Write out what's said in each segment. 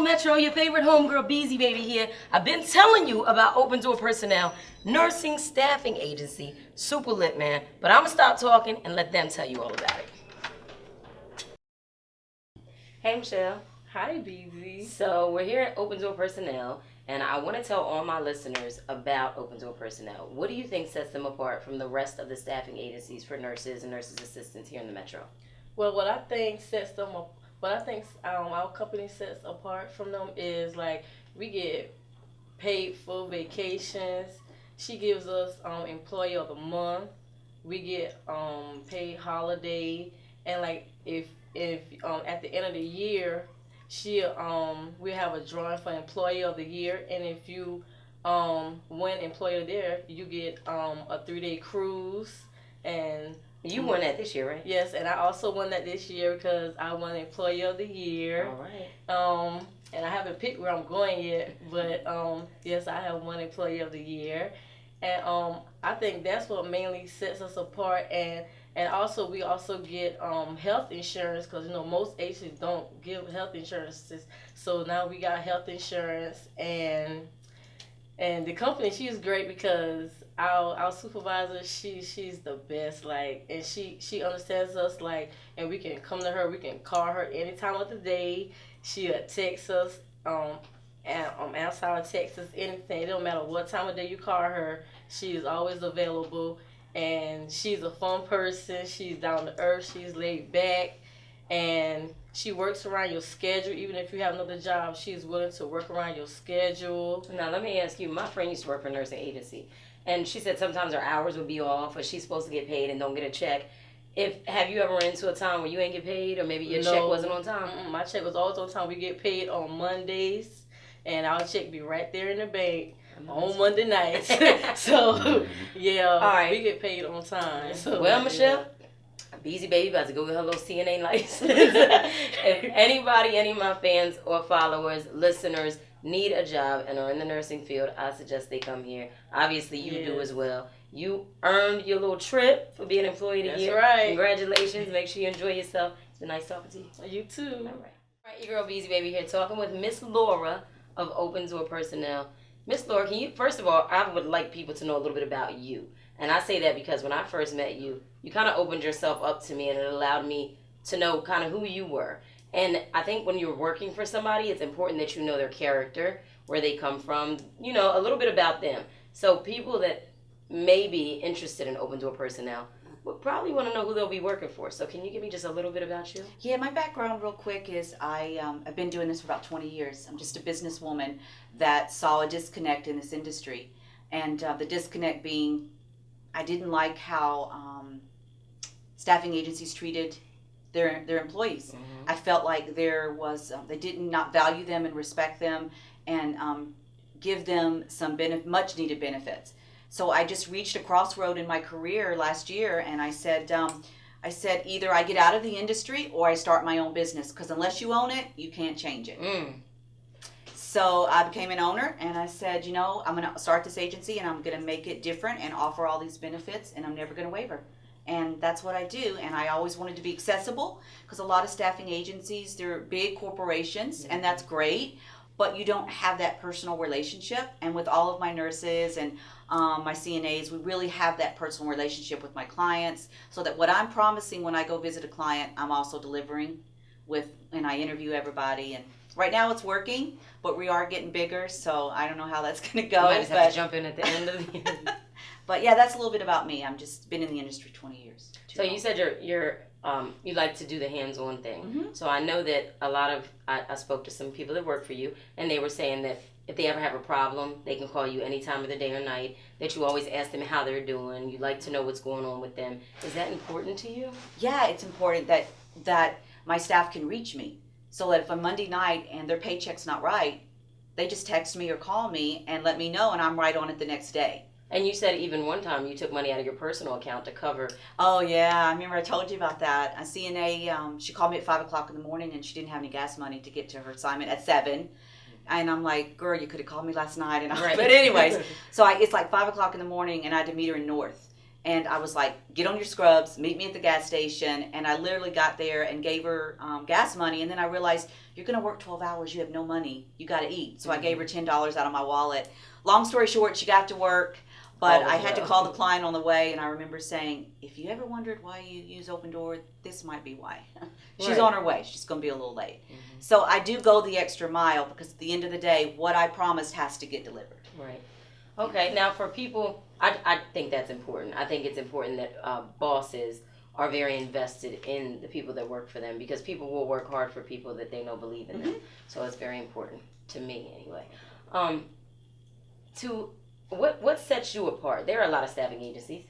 Metro, your favorite homegirl, Beezy Baby here. I've been telling you about Open Door Personnel, nursing staffing agency, super lit, man. But I'm gonna stop talking and let them tell you all about it. Hey, Michelle. Hi, Beezy. So we're here at Open Door Personnel, and I want to tell all my listeners about Open Door Personnel. What do you think sets them apart from the rest of the staffing agencies for nurses and nurses assistants here in the Metro? Well, what I think our company sets apart from them is like we get paid for vacations. She gives us employee of the month. We get paid holiday, and like if at the end of the year, we have a drawing for employee of the year, and if you win employee of the year, you get a 3-day cruise. And You won that this year, right? yes, and I also won that this year because I won employee of the year. All right. And I haven't picked where I'm going yet, but yes, I have won employee of the year, and I think that's what mainly sets us apart. And also we also get health insurance because most agencies don't give health insurances, so now we got health insurance. And the company, she's great because our supervisor, she's the best, like, and she understands us, like, and we can come to her, we can call her any time of the day. She'll text us, answer our texts, anything. It don't matter what time of day you call her, she is always available. And she's a fun person. She's down to earth. She's laid back, and she works around your schedule. Even if you have another job, she's willing to work around your schedule. Now, let me ask you, my friend used to work for a nursing agency, and she said sometimes her hours would be off, or she's supposed to get paid and don't get a check. Have you ever run into a time where you ain't get paid, or maybe your check wasn't on time? My check was always on time. We get paid on Mondays, and our check be right there in the bank on Monday nights. So, yeah, all right. we get paid on time. So, well, Michelle, Beezy Baby about to go get her little CNA license. If anybody, any of my fans or followers, listeners, need a job and are in the nursing field, I suggest they come here. Obviously, you do as well. You earned your little trip for being employee of the year. That's right. Congratulations. Make sure you enjoy yourself. It's been nice talking to you. You too. All right, your girl Beezy Baby here, talking with Miss Laura of Open Door Personnel. Miss Laura, can you, first of all, I would like people to know a little bit about you. And I say that because when I first met you, you kind of opened yourself up to me, and it allowed me to know kind of who you were. And I think when you're working for somebody, it's important that you know their character, where they come from, a little bit about them. So people that may be interested in Open Door Personnel would probably want to know who they'll be working for. So can you give me just a little bit about you? Yeah, my background real quick is I've been doing this for about 20 years. I'm just a businesswoman that saw a disconnect in this industry. And the disconnect being I didn't like how staffing agencies treated their employees. Mm-hmm. I felt like there was they did not value them and respect them and give them some much needed benefits. So I just reached a crossroad in my career last year, and I said either I get out of the industry or I start my own business, because unless you own it, you can't change it. So I became an owner, and I said, I'm going to start this agency, and I'm going to make it different and offer all these benefits, and I'm never going to waver. And that's what I do. And I always wanted to be accessible, because a lot of staffing agencies, they're big corporations, and that's great, but you don't have that personal relationship. And with all of my nurses and my CNAs, we really have that personal relationship with my clients, so that what I'm promising when I go visit a client, I'm also delivering and I interview everybody. And right now it's working, but we are getting bigger, so I don't know how that's going to go. You might just have to jump in at the end of the But yeah, that's a little bit about me. I'm just been in the industry 20 years. So you said you like to do the hands-on thing. Mm-hmm. So I know that I spoke to some people that work for you, and they were saying that if they ever have a problem, they can call you any time of the day or night, that you always ask them how they're doing. You like to know what's going on with them. Is that important to you? Yeah, it's important that my staff can reach me. So that if a Monday night and their paycheck's not right, they just text me or call me and let me know, and I'm right on it the next day. And you said even one time you took money out of your personal account to cover. Oh yeah, I remember I told you about that. A CNA, she called me at 5 o'clock in the morning, and she didn't have any gas money to get to her assignment at 7. And I'm like, girl, you could have called me last night. And right. But anyways, so it's like 5 o'clock in the morning, and I had to meet her in North. And I was like, get on your scrubs, meet me at the gas station. And I literally got there and gave her gas money. And then I realized, you're going to work 12 hours. You have no money. You got to eat. So I gave her $10 out of my wallet. Long story short, she got to work. But I had to call the client on the way. And I remember saying, if you ever wondered why you use Open Door, this might be why. She's on her way. She's going to be a little late. So I do go the extra mile because at the end of the day, what I promised has to get delivered. Right. Okay. Now, for people, I think that's important. I think it's important that bosses are very invested in the people that work for them, because people will work hard for people that they know believe in them. So it's very important to me, anyway. What sets you apart? There are a lot of staffing agencies,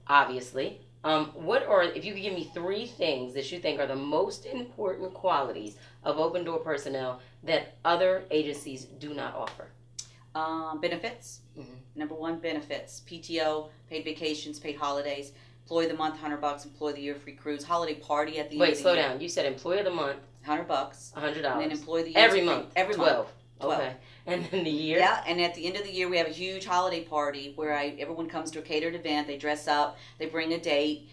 obviously. If you could give me 3 things that you think are the most important qualities of Open Door personnel that other agencies do not offer? Benefits. Number 1, benefits. PTO, paid vacations, paid holidays, employee of the month, $100, employee of the year, free cruise, holiday party at the end of the year. Wait, slow down. You said employee of the month, $100, $100, and then employee of the year every month, every 12. month. 12. Okay, and then the year. Yeah, and at the end of the year, we have a huge holiday party where everyone comes to a catered event. They dress up, they bring a date.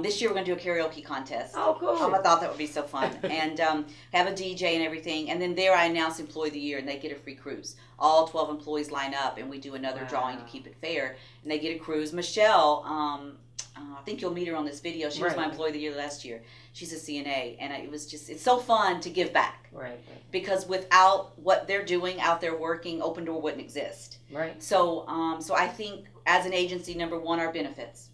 This year we're going to do a karaoke contest. Oh, cool. I thought that would be so fun. And have a DJ and everything. And then there I announce Employee of the Year, and they get a free cruise. All 12 employees line up, and we do another drawing to keep it fair. And they get a cruise. Michelle, I think you'll meet her on this video. She was my Employee of the Year last year. She's a CNA. And it's so fun to give back. Right. Because without what they're doing out there working, Open Door wouldn't exist. Right. So I think as an agency, number 1, our benefits.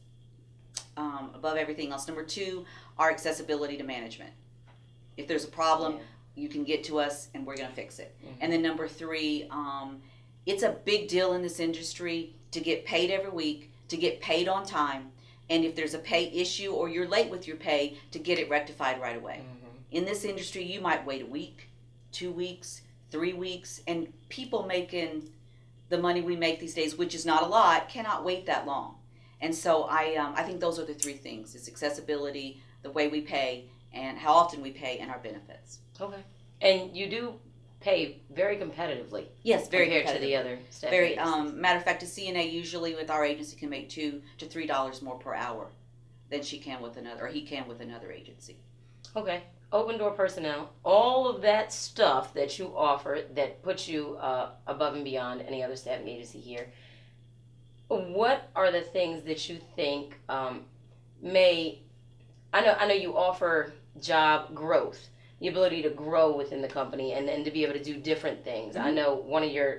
Above everything else. Number 2, our accessibility to management. If there's a problem, you can get to us and we're going to fix it. And then number 3, it's a big deal in this industry to get paid every week, to get paid on time, and if there's a pay issue or you're late with your pay, to get it rectified right away. In this industry, you might wait a week, 2 weeks, 3 weeks, and people making the money we make these days, which is not a lot, cannot wait that long. And so I think those are the 3 things: is accessibility, the way we pay, and how often we pay, and our benefits. Okay. And you do pay very competitively. Yes, very compared to the other staff Very. agencies. Matter of fact, a CNA usually with our agency can make $2 to $3 more per hour than she can with another, or he can with another agency. Okay. Open Door personnel, all of that stuff that you offer that puts you above and beyond any other staffing agency here. What are the things that you think I know you offer job growth, the ability to grow within the company and to be able to do different things. I know one of your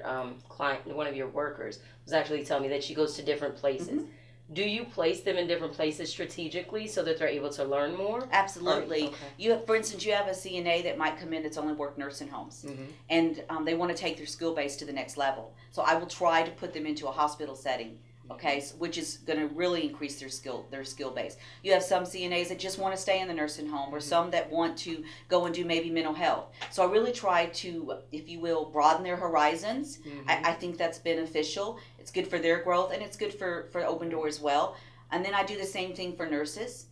one of your workers was actually telling me that she goes to different places. Do you place them in different places strategically so that they're able to learn more? Absolutely. For instance, you have a CNA that might come in that's only worked nursing homes, and they want to take their skill base to the next level. So I will try to put them into a hospital setting, which is going to really increase their skill base. You have some CNAs that just want to stay in the nursing home, or some that want to go and do maybe mental health. So I really try to, if you will, broaden their horizons. I think that's beneficial. It's good for their growth, and it's good for Open Door as well. And then I do the same thing for nurses.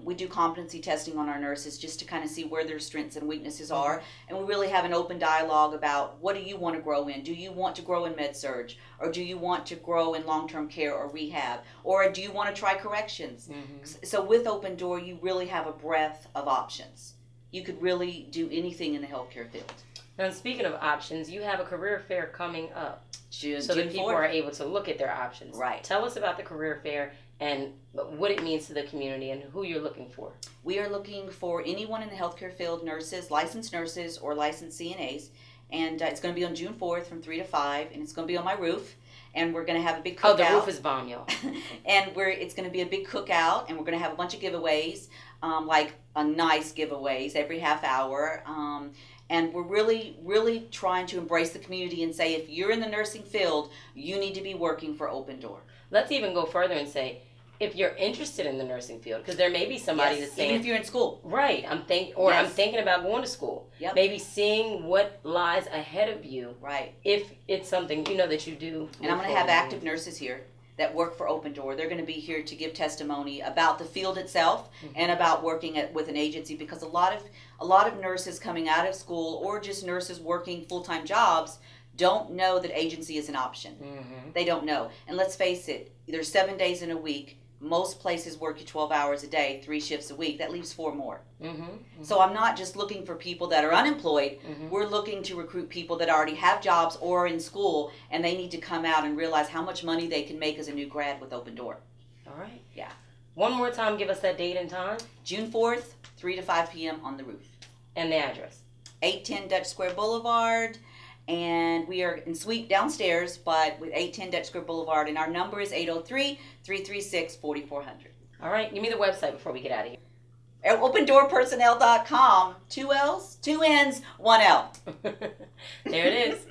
We do competency testing on our nurses just to kind of see where their strengths and weaknesses are. And we really have an open dialogue about, what do you want to grow in? Do you want to grow in med-surg? Or do you want to grow in long-term care or rehab? Or do you want to try corrections? So with Open Door, you really have a breadth of options. You could really do anything in the healthcare field. Now, speaking of options, you have a career fair coming up. June that people 4th. are able to look at their options. Right. Tell us about the career fair and what it means to the community and who you're looking for. We are looking for anyone in the healthcare field, licensed nurses or licensed CNAs, and it's going to be on June 4th from 3 to 5, and it's going to be on my roof, and we're going to have a big cookout. Oh, the roof is bomb, y'all. And it's going to be a big cookout, and we're going to have a bunch of giveaways, like a nice giveaways every half hour. And we're really, really trying to embrace the community and say, if you're in the nursing field, you need to be working for Open Door. Let's even go further and say, if you're interested in the nursing field, because there may be somebody that's saying, even if you're in school. Right, I'm thinking about going to school. Yep. Maybe seeing what lies ahead of you. Right. If it's something that you do. And I'm going to have active nurses here that work for Open Door. They're going to be here to give testimony about the field itself and about working with an agency, because a lot of nurses coming out of school or just nurses working full-time jobs don't know that agency is an option. They don't know. And let's face it, there's 7 days in a week. most places work you 12 hours a day, 3 shifts a week. That leaves 4 more. Mm-hmm. So I'm not just looking for people that are unemployed. Mm-hmm. We're looking to recruit people that already have jobs or are in school, and they need to come out and realize how much money they can make as a new grad with Open Door. All right. Yeah. One more time, give us that date and time June 4th, 3 to 5 p.m. on the roof. and the address. 810 Dutch Square Boulevard, and we are in suite downstairs, but with 810 Dutch Square Boulevard, and our number is 803-336-4400. All right. Give me the website before we get out of here. At opendoorpersonnel.com, 2 L's, 2 N's, 1 L. There it is.